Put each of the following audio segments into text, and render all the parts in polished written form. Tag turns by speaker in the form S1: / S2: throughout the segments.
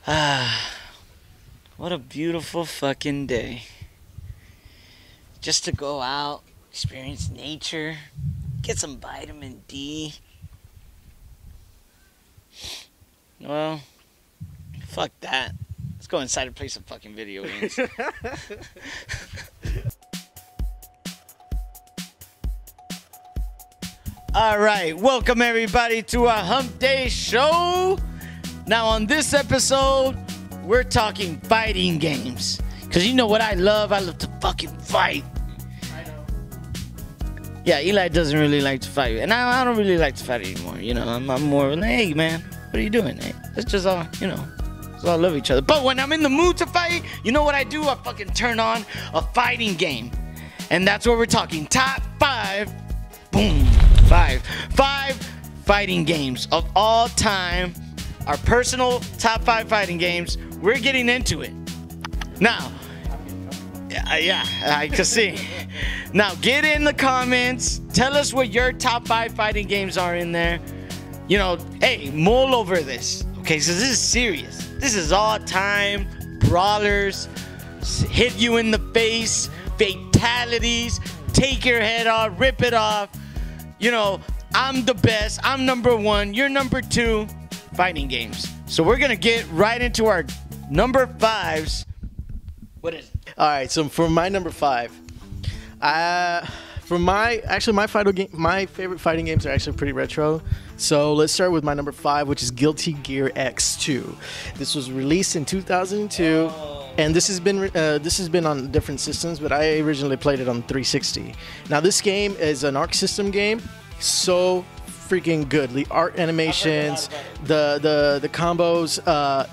S1: What a beautiful fucking day. Just to go out, experience nature, get some vitamin D. Well, fuck that. Let's go inside and play some fucking video games. Alright, welcome everybody to our Hump Day Show. Now on this episode, we're talking fighting games. Because you know what I love? I love to fucking fight.
S2: I know.
S1: Yeah, Eli doesn't really like to fight. And I don't really like to fight anymore. You know, I'm more like, hey man, what are you doing? Hey, let's just all, you know, let's all love each other. But when I'm in the mood to fight, you know what I do? I fucking turn on a fighting game. And that's what we're talking. Top 5. Boom. Five fighting games of all time. Our personal top 5 fighting games. We're getting into it. Now, yeah, I can see. Now, get in the comments. Tell us what your top 5 fighting games are in there. You know, hey, mull over this. Okay, so this is serious. This is all time brawlers. Hit you in the face. Fatalities. Take your head off. Rip it off. You know, I'm the best. I'm number 1. You're number 2. Fighting games. So we're going to get right into our number 5s. What is it?
S2: All right, so for my number 5, my favorite fighting games are actually pretty retro. So let's start with my number 5, which is Guilty Gear X2. This was released in 2002. And this has been on different systems, but I originally played it on 360. Now this game is an Arc System game, so freaking good. The art animations, the combos.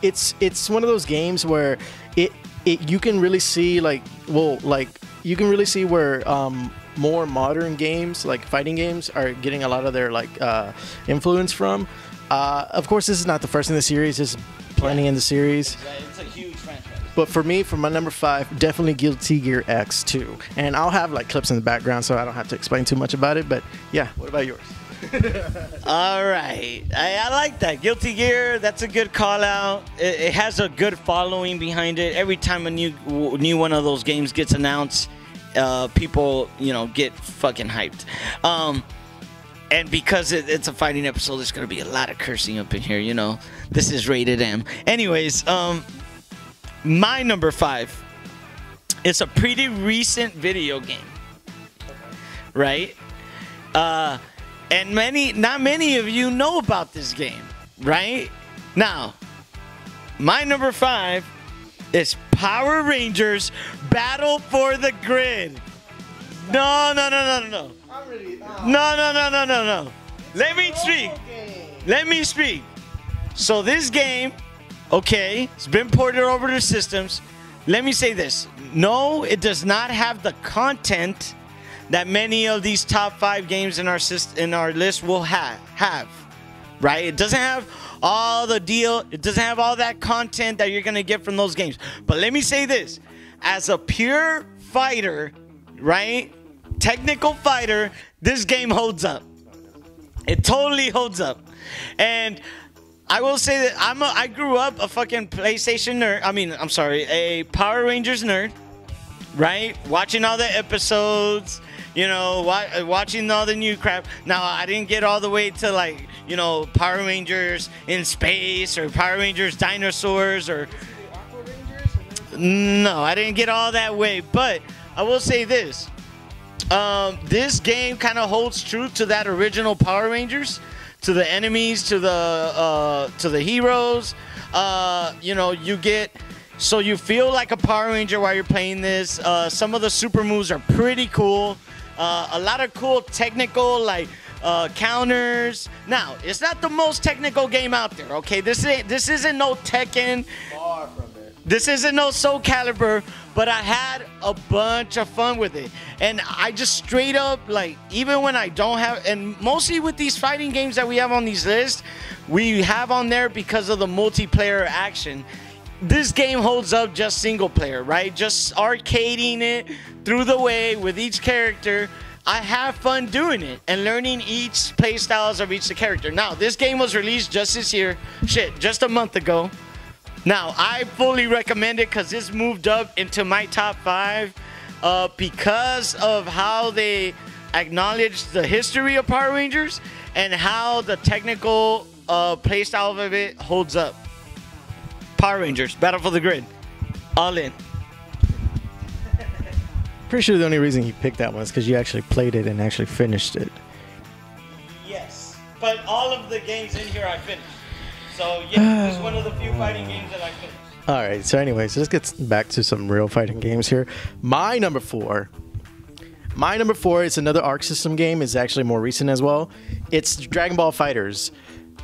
S2: It's one of those games where you can really see you can really see where more modern games like fighting games are getting a lot of their influence from. Of course, this is not the first in the series. There's plenty in the series.
S1: It's a huge franchise.
S2: But for me, for my number 5, definitely Guilty Gear X2. And I'll have clips in the background so I don't have to explain too much about it. But yeah, what about yours?
S1: All right. I like that. Guilty Gear, that's a good call out. It has a good following behind it. Every time a new one of those games gets announced, people, you know, get fucking hyped. And because it's a fighting episode, there's going to be a lot of cursing up in here, you know. This is rated M. Anyways, my number 5, it's a pretty recent video game, right? And not many of you know about this game, right? Now, my number 5 is Power Rangers Battle for the Grid. No.
S2: I'm ready.
S1: No. Let me speak. So this game, okay, it's been ported over to systems. Let me say this. No, it does not have the content that many of these top 5 games in our list will have. Right? It doesn't have all the deal. It doesn't have all that content that you're going to get from those games. But let me say this. As a pure fighter, right? Technical fighter, this game holds up. It totally holds up. And I will say that I grew up a fucking PlayStation nerd. A Power Rangers nerd, right? Watching all the episodes, you know, watching all the new crap. Now, I didn't get all the way to Power Rangers in space or Power Rangers dinosaurs or... No, I didn't get all that way. But I will say this. This game kind of holds true to that original Power Rangers. To the enemies, to the heroes, you know, so you feel like a Power Ranger while you're playing this. Some of the super moves are pretty cool. A lot of cool technical counters. Now, it's not the most technical game out there. Okay, this isn't no Tekken.
S2: Far from it.
S1: This isn't no Soul Calibur, but I had a bunch of fun with it. And I just straight up, even when I don't have, and mostly with these fighting games that we have on these lists, we have on there because of the multiplayer action. This game holds up just single player, right? Just arcading it through the way with each character. I have fun doing it and learning each play styles of each character. Now, this game was released just this year. Just a month ago. Now, I fully recommend it because this moved up into my top 5 because of how they acknowledge the history of Power Rangers and how the technical playstyle of it holds up. Power Rangers, Battle for the Grid, all in.
S2: Pretty sure the only reason you picked that one is because you actually played it and actually finished it.
S1: Yes, but all of the games in here I finished. So yeah, it's one of the few fighting games that I finished.
S2: All right, so anyways, let's get back to some real fighting games here. My number four is another Arc System game. It's actually more recent as well. It's Dragon Ball FighterZ.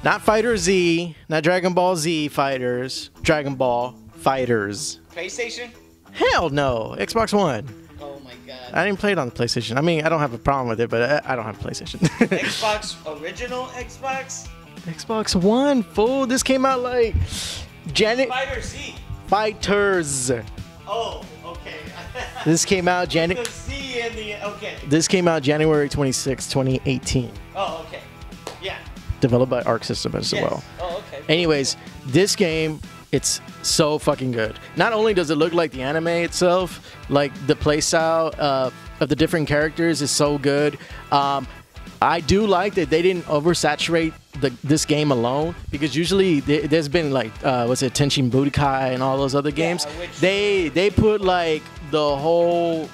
S2: Not FighterZ, not Dragon Ball Z Fighters, Dragon Ball FighterZ.
S1: PlayStation?
S2: Hell no, Xbox One.
S1: Oh my god.
S2: I didn't play it on the PlayStation. I mean, I don't have a problem with it, but I don't have a PlayStation.
S1: Xbox, original Xbox?
S2: Xbox One, fool. This came out like
S1: FighterZ.
S2: FighterZ.
S1: Oh, okay.
S2: This came out
S1: The Z and the okay.
S2: This came out January 26, 2018.
S1: Oh, okay. Yeah.
S2: Developed by Arc System as well.
S1: Oh, okay.
S2: Anyways, this game, it's so fucking good. Not only does it look like the anime itself, like the playstyle of the different characters is so good. I do like that they didn't oversaturate this game alone, because usually there's been like what's it, Tenshin Budokai and all those other games. They put like the whole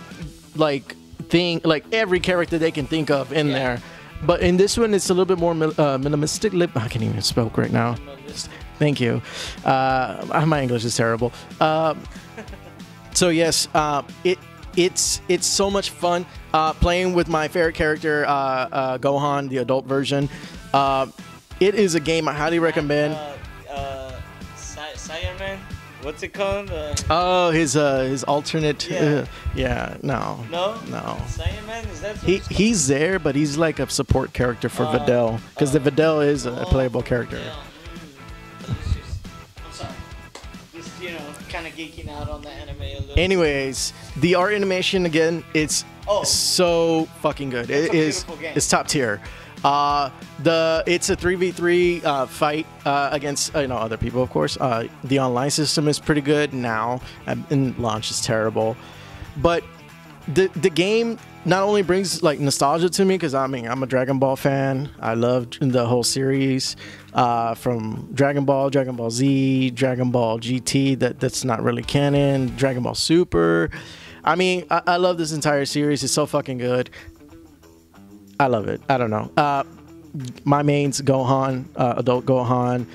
S2: like thing, like every character they can think of in there. But in this one, it's a little bit more minimalistic. I can't even speak right now. Thank you. My English is terrible. So yes, it's so much fun playing with my favorite character, Gohan, the adult version. It is a game I highly recommend.
S1: Saiyaman? What's it called?
S2: Oh, his alternate.
S1: Yeah.
S2: No.
S1: Saiyaman, is that?
S2: He's there, but he's like a support character for Videl, because the Videl is a playable character.
S1: Yeah. I'm sorry. Just kind of geeking out on the anime a little.
S2: Anyways, the art animation again, it's so fucking good. It's top tier. It's a 3v3 fight against other people, of course. The online system is pretty good now, and launch is terrible. But the game not only brings like nostalgia to me, because I'm a Dragon Ball fan. I loved the whole series from Dragon Ball, Dragon Ball Z, Dragon Ball GT. That's not really canon. Dragon Ball Super. I mean, I love this entire series. It's so fucking good. I love it. I don't know. My main's Gohan, adult Gohan,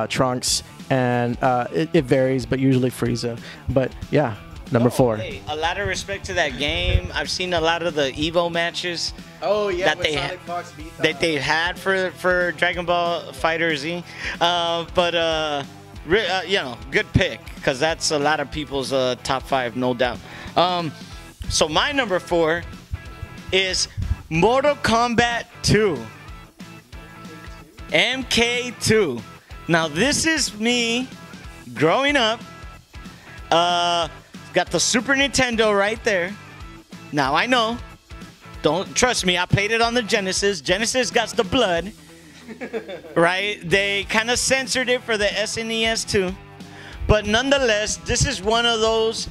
S2: Trunks, and it varies, but usually Frieza. But yeah, number 4.
S1: Hey, a lot of respect to that game. I've seen a lot of the Evo matches.
S2: Oh yeah,
S1: that they had for Dragon Ball FighterZ. Good pick, because that's a lot of people's top 5, no doubt. So my number 4 is Mortal Kombat 2. MK2. Now this is me growing up. Got the Super Nintendo right there. Now I know. Don't trust me. I played it on the Genesis. Genesis got the blood. Right? They kind of censored it for the SNES too. But nonetheless, this is one of those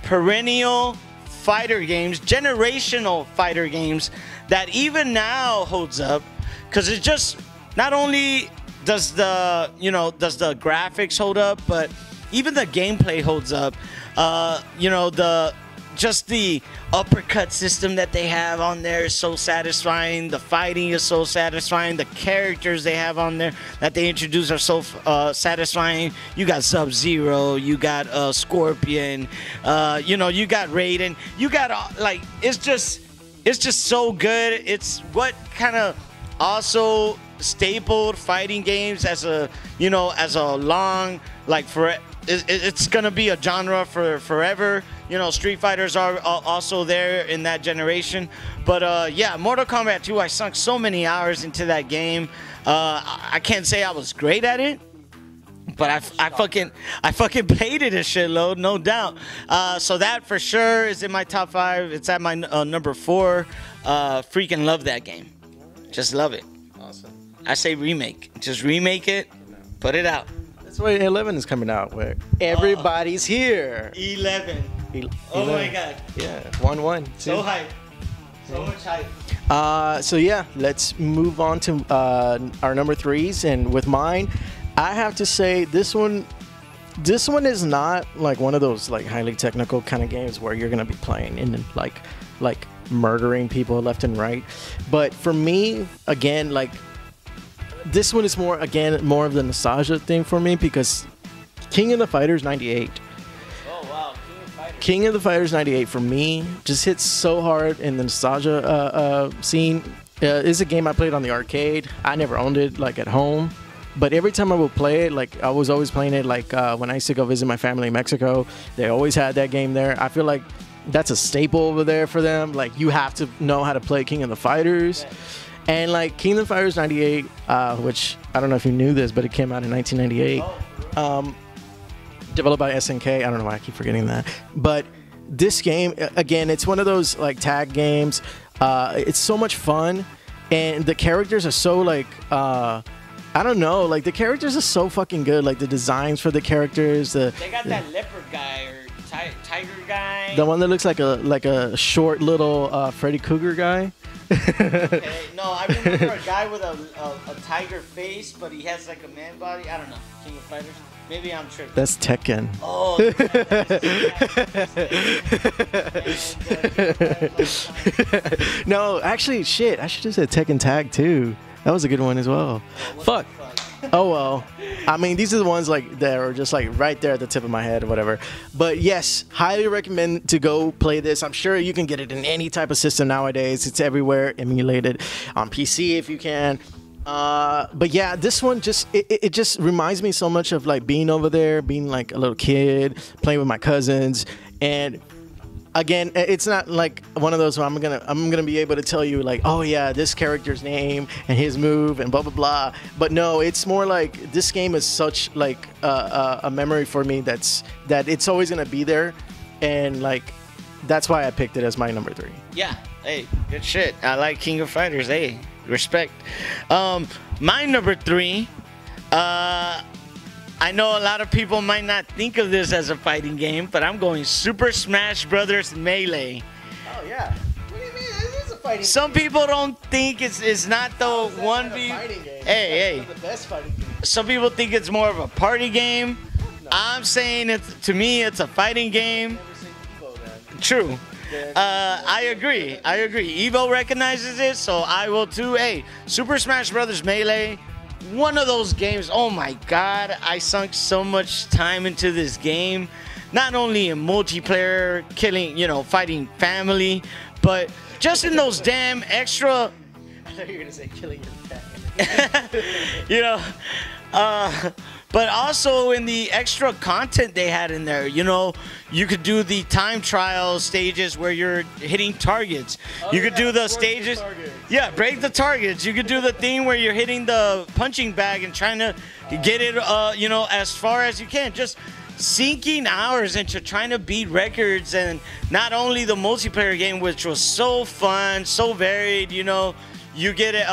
S1: perennial fighter games, generational fighter games, that even now holds up, because it just not only does the graphics hold up, but even the gameplay holds up. The uppercut system that they have on there is so satisfying. The fighting is so satisfying. The characters they have on there that they introduce are so satisfying. You got Sub-Zero, you got Scorpion, you got Raiden. You got it's just so good. It's what kind of also stapled fighting games as a long, like, for it's gonna be a genre for forever. Street Fighters are also there in that generation. But yeah, Mortal Kombat 2, I sunk so many hours into that game. I can't say I was great at it, but I fucking played it a shitload, no doubt. So that for sure is in my top 5. It's at my number 4. Freaking love that game. Just love it.
S2: Awesome.
S1: I say remake. Just remake it. Put it out.
S2: That's why 11 is coming out, where everybody's here.
S1: 11. Oh
S2: 11.
S1: my God.
S2: Yeah, 1-1.
S1: So hype. So much hype.
S2: So yeah, let's move on to our number 3s, and with mine, I have to say this one is not like one of those like highly technical kind of games where you're gonna be playing and like murdering people left and right. But for me, again, like this one is more of the nostalgia thing for me, because King of the Fighters 98.
S1: Oh wow,
S2: King of the Fighters 98 for me just hits so hard in the nostalgia scene. It's a game I played on the arcade. I never owned it like at home, but every time I would play it, like I was always playing it. Like when I used to go visit my family in Mexico, they always had that game there. I feel like that's a staple over there for them. Like you have to know how to play King of the Fighters. Yeah. And like King of the Fighters 98, which I don't know if you knew this, but it came out in 1998. Developed by SNK. I don't know why I keep forgetting that. But this game, again, it's one of those like tag games. It's so much fun, and the characters are so like I don't know, like the characters are so fucking good. Like the designs for the characters. They
S1: got that leopard guy or tiger guy.
S2: The one that looks like a short little Freddy Krueger guy.
S1: Okay. No, I remember a guy with a tiger face, but he has like a man body. I don't know. King of Fighters. Maybe I'm tripping.
S2: That's Tekken.
S1: Oh.
S2: No, actually, shit. I should have said Tekken Tag too. That was a good one as well. Fuck. Oh well. I mean, these are the ones like that are just like right there at the tip of my head or whatever. But yes, highly recommend to go play this. I'm sure you can get it in any type of system nowadays. It's everywhere, emulated on PC if you can. But yeah, this one just it just reminds me so much of like being over there, being like a little kid, playing with my cousins. And again, it's not like one of those where I'm gonna be able to tell you like, oh yeah, this character's name and his move and blah blah blah. But no, it's more like this game is such like a memory for me that it's always gonna be there, and like that's why I picked it as my number 3.
S1: Yeah. Hey, good shit. I like King of Fighters. Hey, respect. My number 3. I know a lot of people might not think of this as a fighting game, but I'm going Super Smash Brothers Melee.
S2: Oh yeah. What do you mean? It is a fighting
S1: Some
S2: game.
S1: people don't think it's not the 1v. Hey.
S2: The best fighting game.
S1: Some people think it's more of a party game. No. I'm saying to me it's a fighting game.
S2: Never seen Evo, then.
S1: True. I agree. Evo recognizes it, so I will too. Hey, Super Smash Brothers Melee. One of those games, oh my god, I sunk so much time into this game. Not only in multiplayer, killing, fighting family, but just in those damn extra...
S2: I thought you were going to say killing your family.
S1: But also in the extra content they had in there, you could do the time trial stages where you're hitting targets. You could do the stages. Yeah, break the targets. You could do the thing where you're hitting the punching bag and trying to get it, as far as you can. Just sinking hours into trying to beat records, and not only the multiplayer game, which was so fun, so varied. You get it.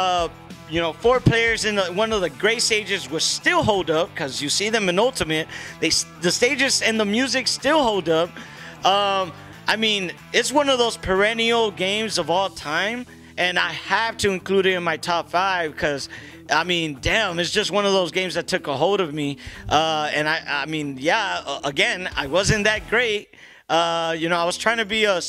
S1: 4 players in one of the great stages will still hold up, because you see them in Ultimate. The stages and the music still hold up. I mean, it's one of those perennial games of all time, and I have to include it in my top 5 because, I mean, damn, it's just one of those games that took a hold of me. And I mean, yeah, again, I wasn't that great. I was trying to be a...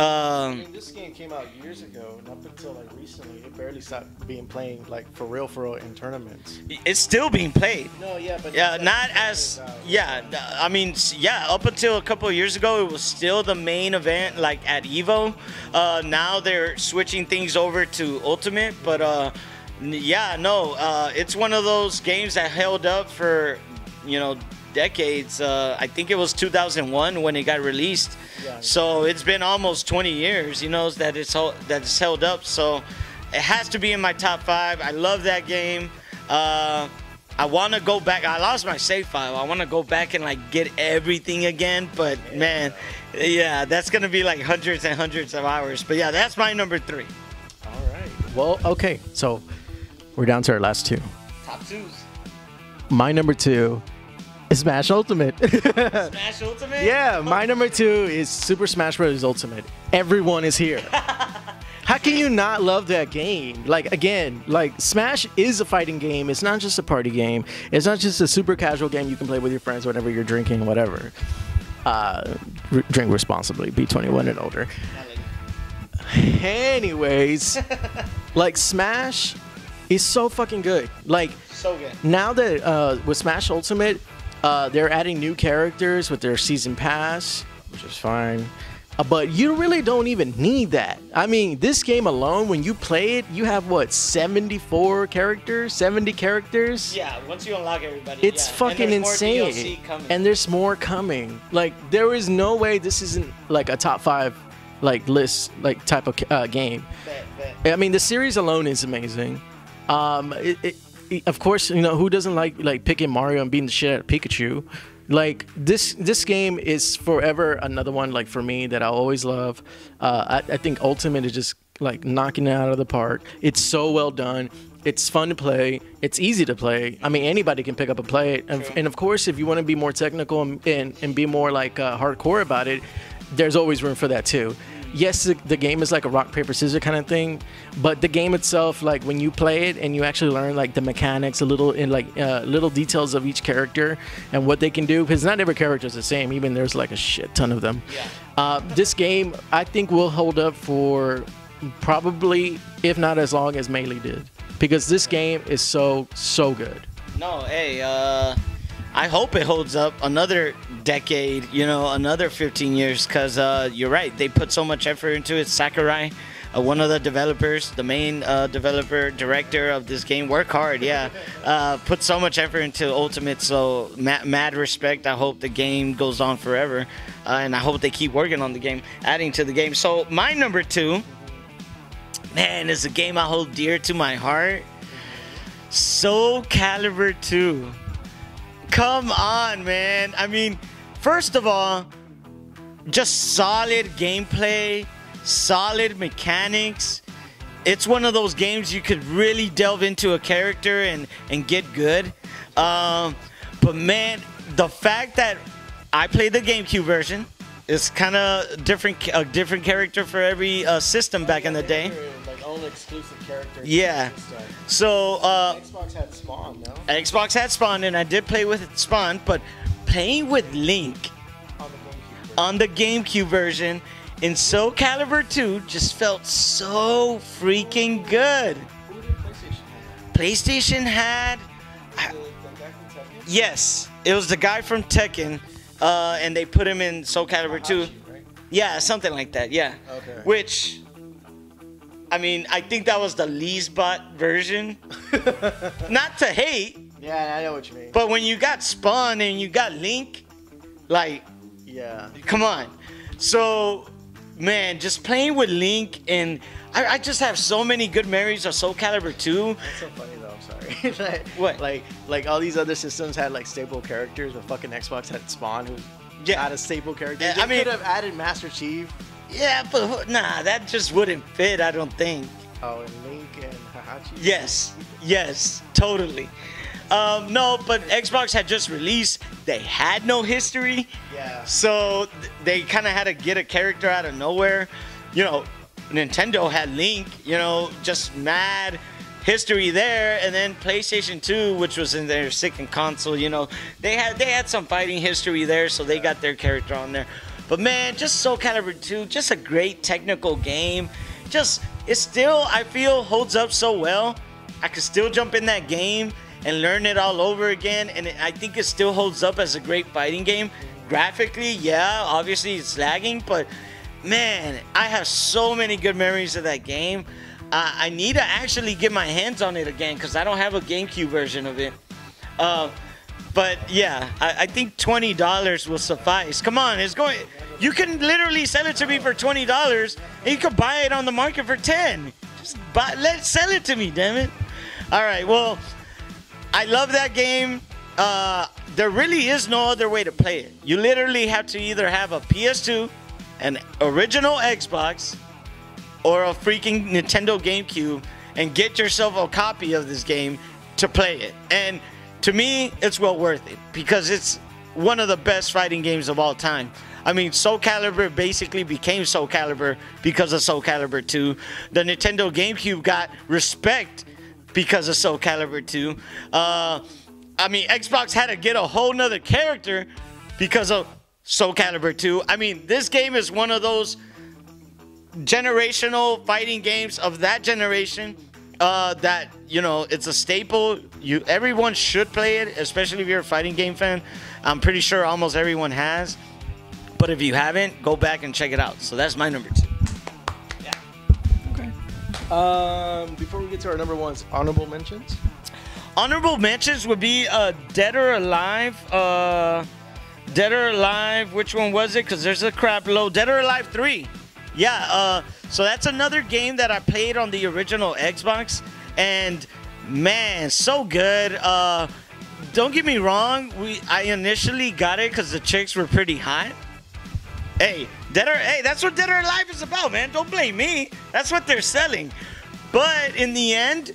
S2: I mean, this game came out years ago, and up until like recently, it barely stopped being played like for real in tournaments.
S1: It's still being played.
S2: No, yeah, but
S1: yeah, not as I mean, yeah, up until a couple of years ago, it was still the main event, like at Evo. Now they're switching things over to Ultimate, but yeah, no, it's one of those games that held up for decades. I think it was 2001 when it got released. Yeah. So it's been almost 20 years, that it's held up. So it has to be in my top 5. I love that game. I want to go back. I lost my save file. I want to go back and like get everything again. But man, yeah, that's gonna be like hundreds and hundreds of hours. But yeah, that's my number 3.
S2: All right. Well, okay. So we're down to our last 2.
S1: Top 2s.
S2: My number 2 is Smash Ultimate.
S1: Smash Ultimate?
S2: Yeah, my number 2 is Super Smash Bros. Ultimate. Everyone is here. How can you not love that game? Like, again, like, Smash is a fighting game. It's not just a party game. It's not just a super casual game you can play with your friends whenever you're drinking, whatever. Drink responsibly. Be 21 and older. Anyways, like, Smash is so fucking good. Like,
S1: so good.
S2: Now that with Smash Ultimate, they're adding new characters with their season pass, which is fine. But you really don't even need that. I mean, this game alone, when you play it, you have what, 74 characters, 70 characters?
S1: Yeah, once you unlock everybody.
S2: It's
S1: yeah.
S2: fucking insane. And there's more coming. Like, there is no way this isn't like a top 5 like list like type of game. Bet. I mean, the series alone is amazing. Of course, you know, who doesn't like picking Mario and beating the shit out of Pikachu? Like, this game is forever another one, like, for me, that I'll always love. I think Ultimate is just like knocking it out of the park. It's so well done. It's fun to play. It's easy to play. I mean, anybody can pick up and play it. And of course, if you want to be more technical and be more like hardcore about it, there's always room for that too. Yes, the game is like a rock, paper, scissors kind of thing, but the game itself, like, when you play it and you actually learn like the mechanics, little details of each character and what they can do, because not every character is the same. Even there's like a shit ton of them. Yeah. This game, I think, will hold up for probably, if not as long as Melee did, because this game is so good. No,
S1: hey, I hope it holds up another decade, you know, another 15 years, because you're right. They put so much effort into it. Sakurai, one of the developers, the main developer, director of this game, work hard, yeah. Put so much effort into Ultimate, so mad respect. I hope the game goes on forever, and I hope they keep working on the game, adding to the game. So my number 2, man, is a game I hold dear to my heart. Soul Calibur 2. Come on, man. I mean, first of all, just solid gameplay, solid mechanics. It's one of those games you could really delve into a character and get good. But man, the fact that I played the Gamecube version, it's kind of a different character for every system back in the day.
S2: Like own exclusive characters.
S1: Yeah. So
S2: Xbox had Spawn, no?
S1: Xbox had Spawn, and I did play with Spawn, but playing with Link on the GameCube version in Soul Calibur 2 just felt so freaking good.
S2: Who did
S1: PlayStation had? Yes, it was the guy from Tekken, and they put him in Soul Calibur 2.
S2: Right?
S1: Yeah, something like that. Yeah.
S2: Okay.
S1: Which, I mean, I think that was the least bought version. Not to hate.
S2: Yeah, I know what you mean.
S1: But when you got Spawn and you got Link, like,
S2: yeah, come
S1: on. So, man, just playing with Link, and I just have so many good memories of Soul Calibur 2.
S2: That's so funny though. I'm sorry.
S1: What?
S2: Like all these other systems had like staple characters, but fucking Xbox had Spawn, who had a staple character.
S1: Yeah,
S2: they could have added Master Chief.
S1: Yeah, but nah, that just wouldn't fit, I don't think.
S2: Oh, and Link and Hahachi?
S1: Yes, totally. No, but Xbox had just released. They had no history.
S2: Yeah.
S1: So they kind of had to get a character out of nowhere. You know, Nintendo had Link, you know, just mad history there. And then PlayStation 2, which was in their second console, you know, they had some fighting history there, so they got their character on there. But man, just Soul Calibur 2, just a great technical game. Just, it still, I feel, holds up so well. I could still jump in that game and learn it all over again, and I think it still holds up as a great fighting game. Graphically, yeah, obviously it's lagging, but man, I have so many good memories of that game. I need to actually get my hands on it again, because I don't have a GameCube version of it. But yeah, I think $20 will suffice. Come on, it's going. You can literally sell it to me for $20, and you can buy it on the market for $10. Just sell it to me, damn it. All right, well, I love that game. There really is no other way to play it. You literally have to either have a PS2, an original Xbox, or a freaking Nintendo GameCube, and get yourself a copy of this game to play it. And to me, it's well worth it because it's one of the best fighting games of all time. I mean, Soul Calibur basically became Soul Calibur because of Soul Calibur 2. The Nintendo GameCube got respect because of Soul Calibur 2. I mean, Xbox had to get a whole nother character because of Soul Calibur 2. I mean, this game is one of those generational fighting games of that generation that, you know, it's a staple. Everyone should play it, especially if you're a fighting game fan. I'm pretty sure almost everyone has. But if you haven't, go back and check it out. So that's my number 2.
S2: Yeah. Okay. Before we get to our number ones, honorable mentions?
S1: Honorable mentions would be Dead or Alive. Dead or Alive, which one was it? Because there's a crap load. Dead or Alive 3. Yeah, so that's another game that I played on the original Xbox. And, man, so good. Don't get me wrong. I initially got it because the chicks were pretty hot. Hey, that's what Dead or Alive is about, man. Don't blame me. That's what they're selling. But in the end,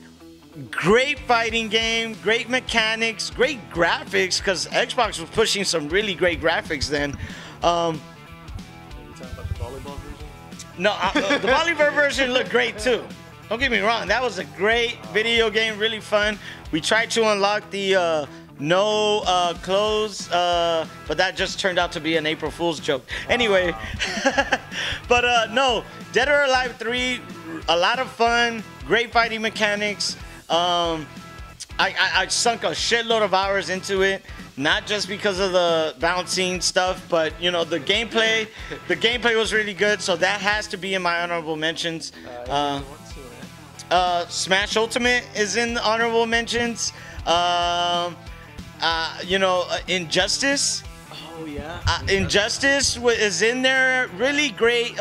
S1: great fighting game, great mechanics, great graphics, because Xbox was pushing some really great graphics then.
S2: You talking about the volleyball version?
S1: No, the volleyball version looked great too. Don't get me wrong. That was a great video game, really fun. We tried to unlock the no clothes, but that just turned out to be an April Fool's joke. Anyway, but no, Dead or Alive 3, a lot of fun, great fighting mechanics. I sunk a shitload of hours into it, not just because of the bouncing stuff, but you know, the gameplay was really good, so that has to be in my honorable mentions. Smash Ultimate is in the honorable mentions. You know, Injustice.
S2: Oh yeah.
S1: Injustice is in there. Really great,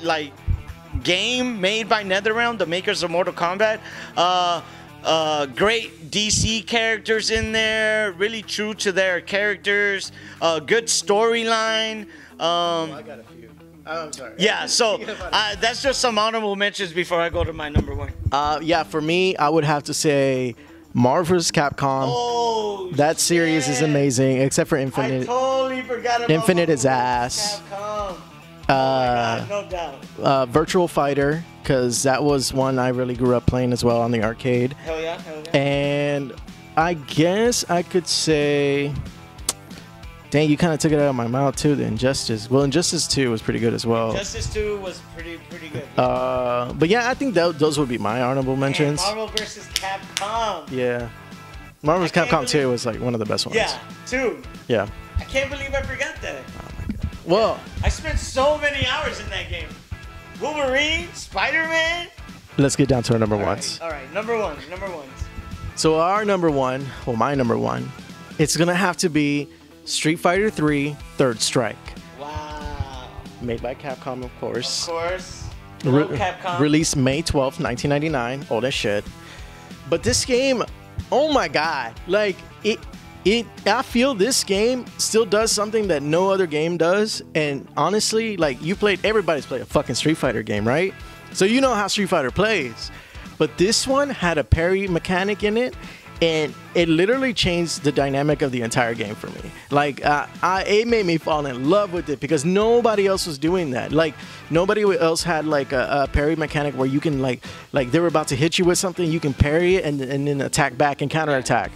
S1: like game made by NetherRealm, the makers of Mortal Kombat. Great DC characters in there. Really true to their characters. Good storyline.
S2: I got a few. Oh, I'm sorry.
S1: Yeah, so that's just some honorable mentions before I go to my number 1.
S2: Yeah, for me, I would have to say Marvel vs. Capcom.
S1: Oh,
S2: that series is amazing, except for Infinite.
S1: I totally forgot about
S2: Infinite is ass.
S1: Capcom. Oh my God, no doubt.
S2: Virtual Fighter, because that was one I really grew up playing as well on the arcade.
S1: Hell yeah, hell yeah.
S2: And I guess I could say, dang, you kind of took it out of my mouth too. The Injustice. Well, Injustice 2 was pretty good as well.
S1: Injustice 2 was pretty good.
S2: But yeah, I think those would be my honorable mentions.
S1: Marvel vs. Capcom.
S2: Yeah. Marvel vs. Capcom 2 was like one of the best ones.
S1: Yeah, 2.
S2: Yeah.
S1: I can't believe I forgot that.
S2: Oh my God. Well,
S1: I spent so many hours in that game. Wolverine, Spider-Man.
S2: Let's get down to our number ones.
S1: All right, number ones.
S2: So our number one, well, my number one, it's gonna have to be Street Fighter 3 Third Strike.
S1: Wow.
S2: Made by Capcom, of course.
S1: Of course. Capcom.
S2: Released May 12th, 1999. Old as shit. But this game, oh my God. Like, I feel this game still does something that no other game does. And honestly, like, everybody's played a fucking Street Fighter game, right? So you know how Street Fighter plays. But this one had a parry mechanic in it. And it literally changed the dynamic of the entire game for me. Like, it made me fall in love with it because nobody else was doing that. Like, nobody else had like a parry mechanic where you can like they were about to hit you with something, you can parry it and then attack back and counterattack.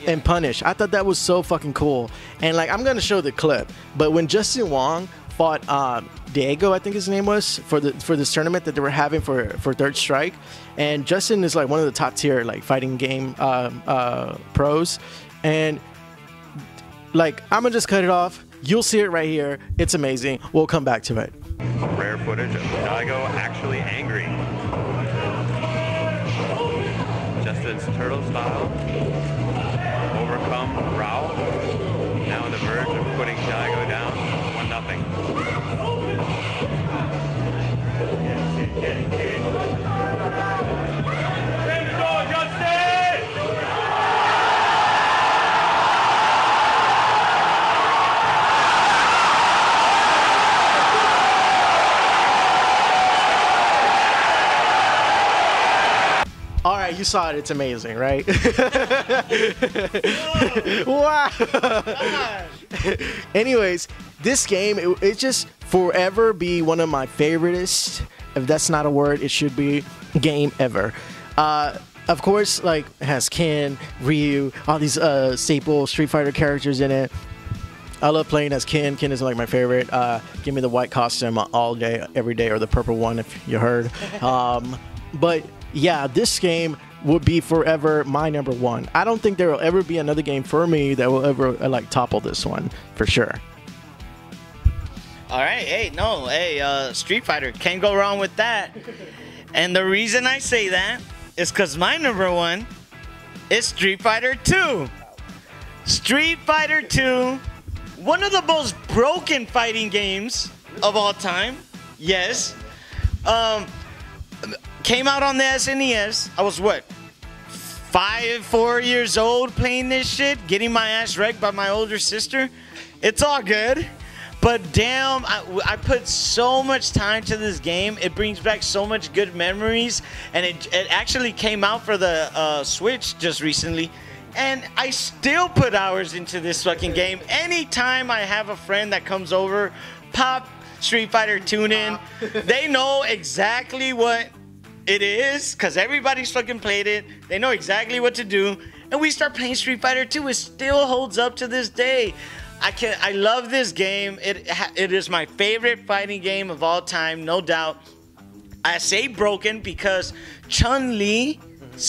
S2: And punish. I thought that was so fucking cool. And like, I'm gonna show the clip. But when Justin Wong fought Daigo, I think his name was, for this tournament that they were having for Third Strike, and Justin is like one of the top tier like fighting game pros, and like, I'm gonna just cut it off. You'll see it right here. It's amazing. We'll come back to it.
S3: Rare footage of Daigo actually angry. Justin's turtle style. Overcome Rao. Now on the verge of putting Daigo down 1-0.
S2: All right, you saw it. It's amazing, right? Wow. Anyways, this game, it just forever be one of my favoriteest, if that's not a word, it should be, game ever. Of course, like, it has Ken, Ryu, all these staple Street Fighter characters in it. I love playing as Ken. Ken is like my favorite. Give me the white costume all day, every day, or the purple one if you heard. But yeah, this game would be forever my number one. I don't think there will ever be another game for me that will ever like topple this one for sure.
S1: All right, hey, Street Fighter, can't go wrong with that. And the reason I say that is because my number one is Street Fighter 2. Street Fighter 2, one of the most broken fighting games of all time. Yes. Came out on the SNES. I was what? 4 years old playing this shit, getting my ass wrecked by my older sister. It's all good. But damn, I put so much time to this game. It brings back so much good memories. And it actually came out for the Switch just recently. And I still put hours into this fucking game. Anytime I have a friend that comes over, pop Street Fighter tune in. They know exactly what it is, because everybody's fucking played it. They know exactly what to do. And we start playing Street Fighter 2. It still holds up to this day. I love this game. It is my favorite fighting game of all time, no doubt. I say broken because Chun-Li's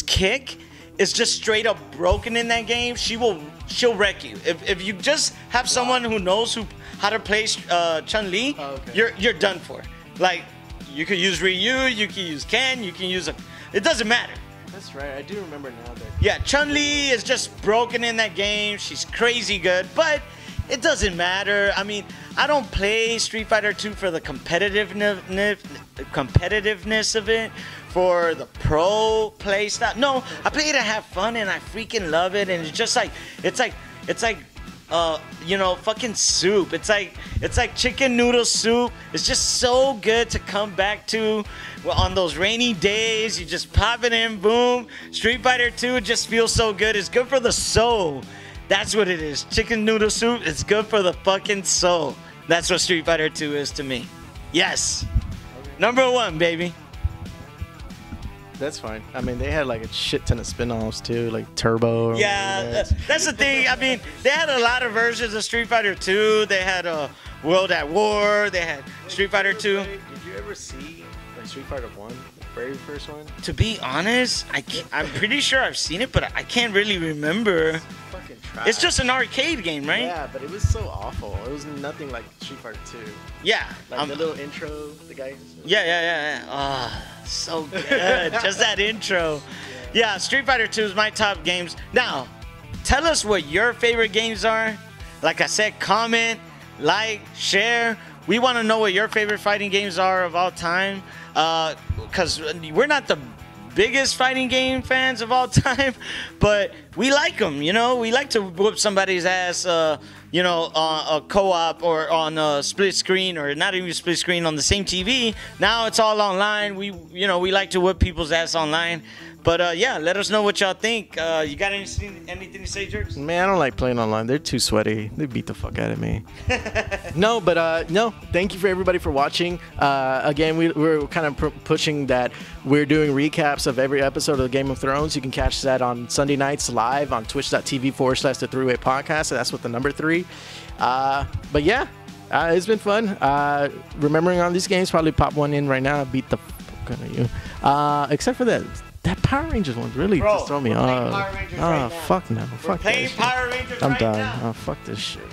S1: kick is just straight up broken in that game. She'll wreck you. If you just have someone who knows how to play Chun-Li, you're done for. Like, you could use Ryu, you can use Ken, you can use it doesn't matter.
S2: That's right. I do remember now that.
S1: Yeah, Chun-Li is just broken in that game. She's crazy good, but it doesn't matter. I mean, I don't play Street Fighter 2 for the competitiveness of it, for the pro play style. No, I play it to have fun, and I freaking love it. And it's just like, it's like fucking soup. It's like chicken noodle soup. It's just so good to come back to on those rainy days. You just pop it in, boom. Street Fighter 2 just feels so good. It's good for the soul. That's what it is. Chicken noodle soup. It's good for the fucking soul. That's what Street Fighter 2 is to me. Yes. Number one, baby.
S2: That's fine. I mean, they had like a shit ton of spin-offs too, like Turbo.
S1: Yeah, that's the thing. I mean, they had a lot of versions of Street Fighter 2. They had World at War. They had Street Fighter 2.
S2: Did you ever see like Street Fighter 1, the very first one?
S1: To be honest, I'm pretty sure I've seen it, but I can't really remember. It's just an arcade game, right?
S2: Yeah, but it was so awful. It was nothing like Street Fighter 2.
S1: Yeah.
S2: Like the little intro, the guy.
S1: Yeah. Oh, so good. Just that intro. Yeah, Street Fighter 2 is my top games. Now, tell us what your favorite games are. Like I said, comment, like, share. We want to know what your favorite fighting games are of all time. Because we're not the biggest fighting game fans of all time, but we like them, you know. We like to whoop somebody's ass, on a co-op or on a split screen, or not even split screen, on the same TV. Now it's all online. We like to whip people's ass online. But yeah, let us know what y'all think. You got anything to say, Jerks?
S2: Man, I don't like playing online. They're too sweaty. They beat the fuck out of me. No. Thank you for everybody for watching. Again, we're kind of pushing that we're doing recaps of every episode of Game of Thrones. You can catch that on Sunday nights live on twitch.tv/The Three-Way Podcast. So that's with the number 3. But yeah, it's been fun. Remembering on these games, probably pop one in right now. Beat the fuck out of you. Except for that Power Rangers one really just throw me off.
S1: Right
S2: fuck no. Fuck that shit.
S1: Power Rangers
S2: I'm
S1: right
S2: done.
S1: now.
S2: Oh, fuck this shit.